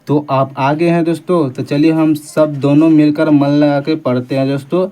तो आप आगे हैं दोस्तों, तो चलिए हम सब दोनों मिलकर मन लगा के पढ़ते हैं दोस्तों।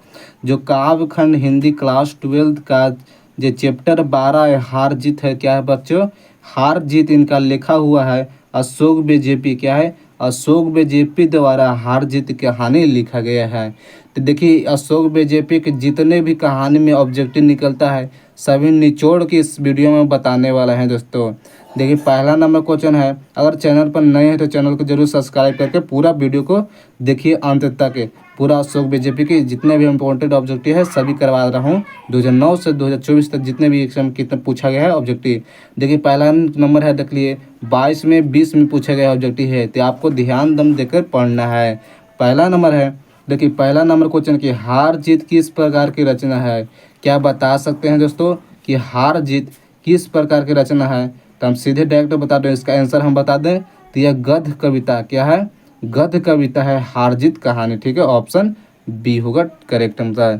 जो काव्य खंड हिंदी क्लास 12 का जो चैप्टर 12 है हार जीत है, क्या है बच्चों, हार जीत इनका लिखा हुआ है अशोक बीजेपी, क्या है, अशोक बीजेपी द्वारा हार जीत कहानी लिखा गया है। तो देखिए अशोक बीजेपी के जितने भी कहानी में ऑब्जेक्टिव निकलता है सभी निचोड़ के इस वीडियो में बताने वाला है दोस्तों। देखिए पहला नंबर क्वेश्चन है, अगर चैनल पर नए हैं तो चैनल को जरूर सब्सक्राइब करके पूरा वीडियो को देखिए अंत तक। पूरा अशोक बीजेपी के जितने भी इम्पोर्टेंट ऑब्जेक्टिव है सभी करवा रहा हूँ 2009 से 2024 तक जितने भी एग्जाम कितना पूछा गया है ऑब्जेक्टिव। देखिए पहला नंबर है, देख लिए 22 में 20 में पूछा गया ऑब्जेक्टिव है, तो आपको ध्यान दम देकर पढ़ना है। पहला नंबर है, देखिए पहला नंबर क्वेश्चन की हार जीत किस प्रकार की रचना है, क्या बता सकते हैं दोस्तों कि हार जीत किस प्रकार की रचना है। तो हम सीधे डायरेक्ट बता दें, इसका आंसर हम बता दें तो यह गद्य कविता, क्या है, गद्य कविता है हार जीत कहानी, ठीक है, ऑप्शन बी होगा करेक्ट आंसर।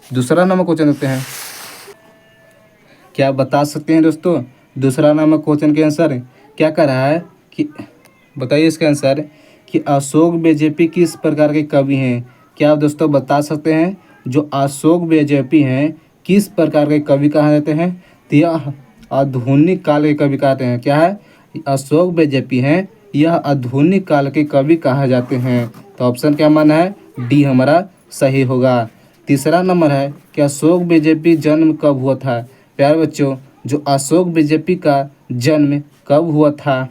दूसरा नंबर क्वेश्चन देखते हैं, क्या बता सकते हैं दोस्तों दूसरा नंबर क्वेश्चन के आंसर क्या कर रहा है कि बताइए इसका आंसर कि अशोक बीजेपी किस प्रकार के कवि हैं, क्या आप दोस्तों बता सकते हैं जो अशोक बीजेपी हैं किस प्रकार के कवि कहा जाते हैं। तो यह आधुनिक काल के कवि कहते हैं, क्या है, अशोक बीजेपी हैं यह आधुनिक काल के कवि कहा जाते हैं। तो ऑप्शन क्या माना है, डी हमारा सही होगा। तीसरा नंबर है कि अशोक बीजेपी जन्म कब हुआ था। प्यारे बच्चों जो अशोक बीजेपी का जन्म कब हुआ था,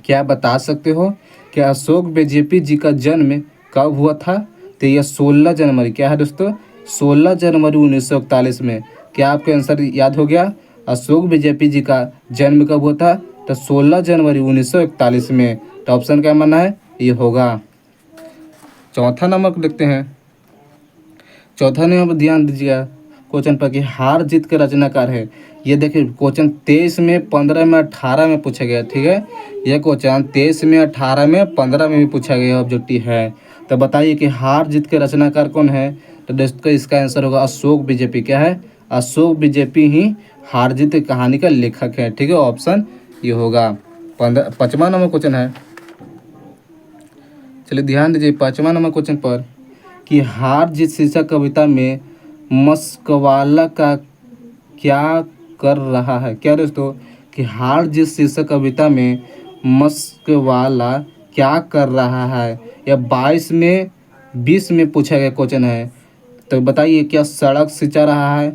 क्या बता सकते हो कि अशोक बीजेपी जी का जन्म कब हुआ था। तो यह 16 जनवरी, क्या है दोस्तों, 16 जनवरी 1941 में। क्या आपके आंसर याद हो गया, अशोक बीजेपी जी का जन्म कब हुआ था, तो 16 जनवरी 1941 में। तो ऑप्शन क्या माना है, ये होगा। चौथा नंबर को देखते हैं, चौथा नंबर पर ध्यान दीजिएगा क्वेश्चन पर कि हार जीत के रचनाकार है। ये देखिए क्वेश्चन 23 में 15 में 18 में पूछा गया, ठीक है, यह क्वेश्चन 23 में 18 में 15 में भी पूछा गया ऑब्जेक्टिव है। तो बताइए कि हार जीत के रचनाकार कौन है। तो दोस्तों इसका आंसर होगा अशोक बीजेपी, क्या है, अशोक बीजेपी ही हार जीत कहानी का लेखक है, ठीक है, ऑप्शन ये होगा। 5वां नंबर क्वेश्चन है, चलिए ध्यान दीजिए 5वां नंबर क्वेश्चन पर कि हार जीत शीर्षक कविता में मस्कवाला का क्या कर रहा है। क्या दोस्तों कि हार जीत शीर्षक कविता में मस्कवाला क्या कर रहा है, यह 22 में 20 में पूछा गया क्वेश्चन है। तो बताइए क्या सड़क सिंचा रहा है,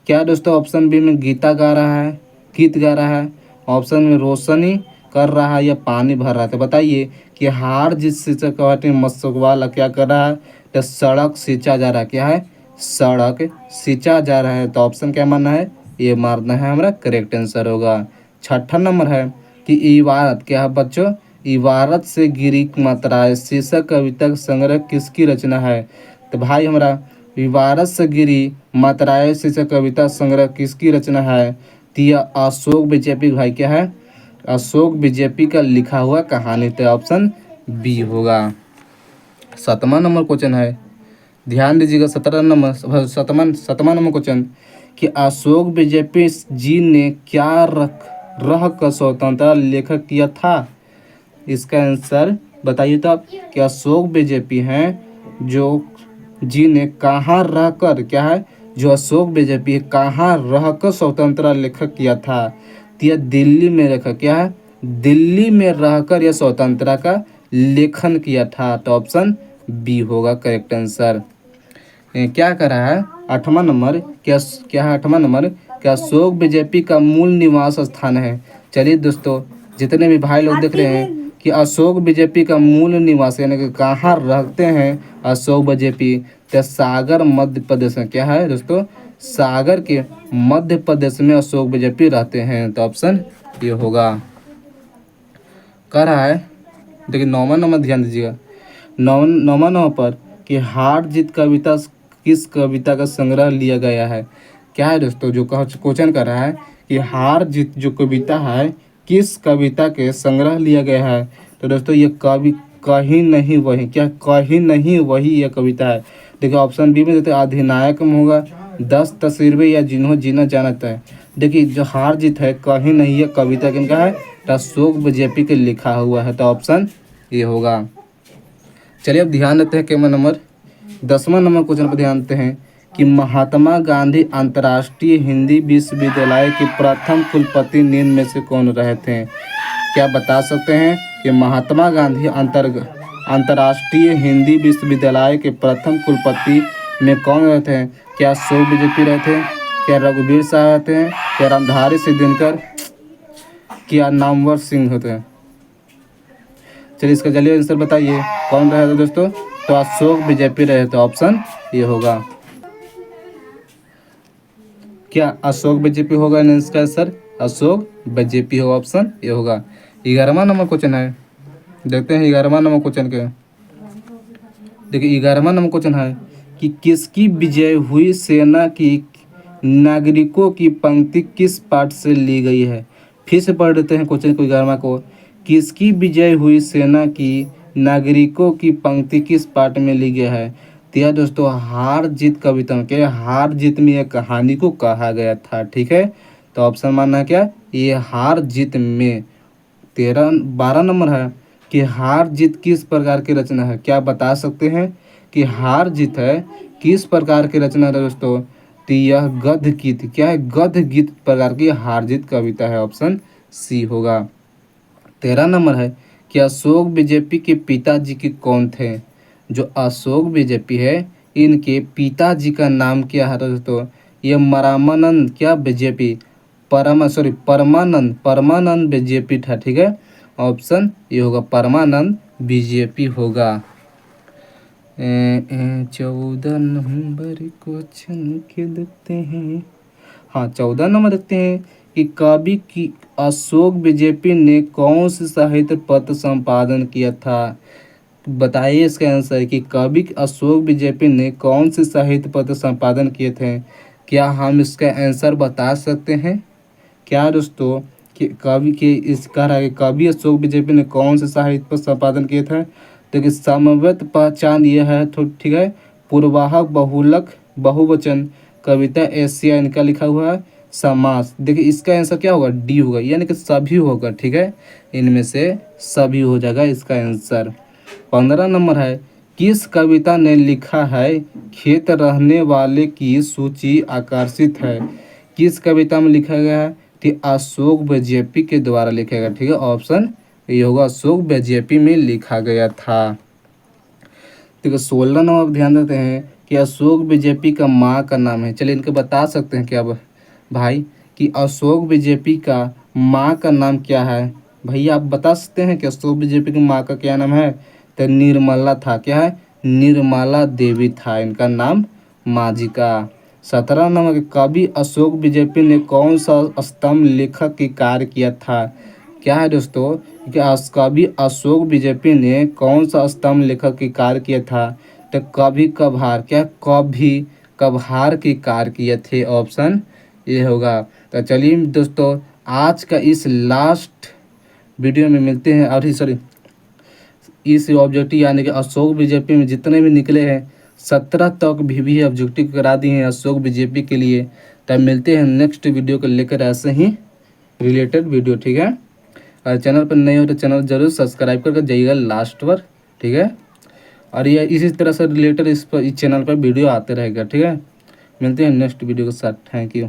क्या दोस्तों ऑप्शन बी में गीता गा रहा है, गीत गा रहा है, ऑप्शन में रोशनी कर रहा है या पानी भर रहा है। तो बताइए कि हार जिस शीर्षक कविता में मस्कवाला क्या कर रहा है, तो सड़क सिंचा जा रहा है, क्या है, सड़क सिंचा जा रहा है। तो ऑप्शन क्या मानना है, ये मारना है हमारा करेक्ट आंसर होगा। छठा नंबर है कि इबारत, क्या है बच्चों, इबारत से गिरी मात्राएं शीर्षक कविता संग्रह किसकी रचना है। तो भाई हमारा इबारत से गिरी मात्राएं शीर्षक कविता संग्रह किसकी रचना है। तो यह अशोक बीजेपी, भाई क्या है, अशोक बीजेपी का लिखा हुआ कहानी। तो ऑप्शन बी होगा। 7वां नंबर क्वेश्चन है, ध्यान दीजिएगा 7वां नंबर क्वेश्चन कि अशोक बीजेपी जी ने क्या रह कर स्वतंत्रता लेखक किया था। इसका आंसर बताइए तो आप कि अशोक बीजेपी हैं जो जी ने कहाँ रह कर, क्या है, जो अशोक बीजेपी कहाँ रह कर स्वतंत्रता लेखक किया था। तो यह दिल्ली में रखा, क्या है, दिल्ली में रहकर यह स्वतंत्रता का लेखन किया था। तो ऑप्शन बी होगा करेक्ट आंसर। क्या कर रहा है 8वां नंबर, क्या क्या है 8वां नंबर, क्या अशोक बीजेपी का मूल निवास स्थान है। चलिए दोस्तों जितने भी भाई लोग देख रहे हैं कि अशोक बीजेपी का मूल निवास यानी कि कहाँ रहते हैं अशोक बीजेपी, तो सागर मध्य प्रदेश में, क्या है दोस्तों, सागर के मध्य प्रदेश में अशोक बीजेपी रहते हैं। तो ऑप्शन ये होगा। कह रहा है देखिए 9वां नंबर ध्यान दीजिएगा, 9वां नंबर पर कि हार जीत कविता किस कविता का संग्रह लिया गया है। क्या है दोस्तों जो क्वेश्चन कर रहा है कि हार जीत जो कविता है किस कविता के संग्रह लिया गया है। तो दोस्तों ये कवि कहीं नहीं वही, क्या कहीं नहीं वही यह कविता है। देखिए ऑप्शन बी में देते अधिनायक में होगा 10 तस्वीरें या जिन्हों जीना जानता है। देखिए जो हार जीत है कहीं नहीं, यह कविता किनका है, तो अशोक बीजेपी के लिखा हुआ है। तो ऑप्शन ये होगा। चलिए अब ध्यान देते हैं कैमरा नंबर 10वां नंबर क्वेश्चन पर ध्यान देते हैं कि महात्मा गांधी अंतर्राष्ट्रीय हिंदी विश्वविद्यालय के प्रथम कुलपति निम्न में से कौन रहे थे? क्या बता सकते हैं कि महात्मा गांधी अंतर्राष्ट्रीय हिंदी विश्वविद्यालय के प्रथम कुलपति में कौन रहे थे? क्या अशोक बीजेपी रहे थे, क्या रघुवीर शाह रहते हैं, क्या रामधारी सिंह दिनकर, क्या नामवर सिंह होते हैं? चलिए इसका जल्दी आंसर बताइए कौन रहे थे दोस्तों? तो अशोक बीजेपी रहे थे, ऑप्शन ये होगा। क्या अशोक बीजेपी होगा इसका आंसर? अशोक बीजेपी होगा, ऑप्शन ये होगा। 11वां नंबर क्वेश्चन है, देखते हैं 11वां नंबर क्वेश्चन के। देखिए 11वां नंबर क्वेश्चन है कि किसकी विजय हुई सेना की नागरिकों की पंक्ति किस पाठ से ली गई है? फिर से पढ़ देते हैं क्वेश्चन को 11वां को। किसकी विजय हुई सेना की नागरिकों की पंक्ति किस पाठ में ली गई है? तो यह दोस्तों हार जीत कविता के हार जीत में यह कहानी को कहा गया था, ठीक है। तो ऑप्शन मानना है क्या? ये हार जीत में। 12 नंबर है कि हार जीत किस प्रकार की रचना है? क्या बता सकते हैं कि हार जीत है किस प्रकार की रचना है दोस्तों? तो यह गद्य गीत, क्या है? गद्य गीत प्रकार की हार जीत कविता है, ऑप्शन सी होगा। 13 नंबर है कि अशोक बीजेपी के पिताजी के कौन थे? जो अशोक बीजेपी है इनके पिताजी का नाम क्या है दोस्तों? ये मरामानंद क्या बीजेपी परमानंद बीजेपी था, ठीक है। ऑप्शन ये होगा परमानंद बीजेपी होगा। 14 नंबर क्वेश्चन के देखते हैं। हाँ 14 नंबर देखते हैं कि कवि की अशोक बीजेपी ने कौन से साहित्य पत्र संपादन किया था? बताइए इसका आंसर कि कवि अशोक बीजेपी ने कौन से साहित्य पत्र संपादन किए थे? क्या हम इसका आंसर बता सकते हैं क्या दोस्तों? कि कवि के इस कह रहा है कि कवि अशोक बीजेपी ने कौन से साहित्य पत्र संपादन किए थे? तो कि समवेत पहचान यह है तो ठीक है, पूर्वाहक बहुलक बहुवचन कविता एशिया इनका लिखा हुआ है, समास। देखिए इसका आंसर क्या होगा? डी होगा, यानी कि सभी होगा, ठीक है। इनमें से सभी हो जाएगा इसका आंसर। 15 नंबर है किस कविता ने लिखा है खेत रहने वाले की सूची आकर्षित है? किस कविता में लिखा गया है? कि अशोक बीजेपी के द्वारा लिखा गया, ठीक है। ऑप्शन ये होगा अशोक बीजेपी में लिखा गया था। ठीक है 16 नंबर ध्यान देते हैं कि अशोक बीजेपी का माँ का नाम है। चलिए इनके बता सकते हैं क्या भाई कि अशोक बीजेपी का माँ का नाम क्या है? भैया आप बता सकते हैं कि अशोक बीजेपी की माँ का क्या नाम है? तो निर्मला था, क्या है? निर्मला देवी था इनका नाम माँ जी का। 17 नंबर के कवि अशोक बीजेपी ने कौन सा स्तंभ लेखक की कार्य किया था? क्या है दोस्तों कि कवि अशोक बीजेपी ने कौन सा स्तंभ लेखक की कार्य किया था? तो कवि कभार, क्या कवि कभार की कार्य किए थे, ऑप्शन ये होगा। तो चलिए दोस्तों आज का इस लास्ट वीडियो में मिलते हैं। और सॉरी इस ऑब्जेक्टिव यानी कि अशोक बीजेपी में जितने भी निकले हैं 17 तक भी ऑब्जेक्टिव करा दिए हैं अशोक बीजेपी के लिए। तब मिलते हैं नेक्स्ट वीडियो को लेकर ऐसे ही रिलेटेड वीडियो, ठीक है। और चैनल पर नए हो तो चैनल जरूर सब्सक्राइब करके जाइएगा लास्ट पर, ठीक है। और ये इसी तरह से रिलेटेड इस चैनल पर वीडियो आते रहेगा, ठीक है। मिलते हैं नेक्स्ट वीडियो के साथ। Thank you.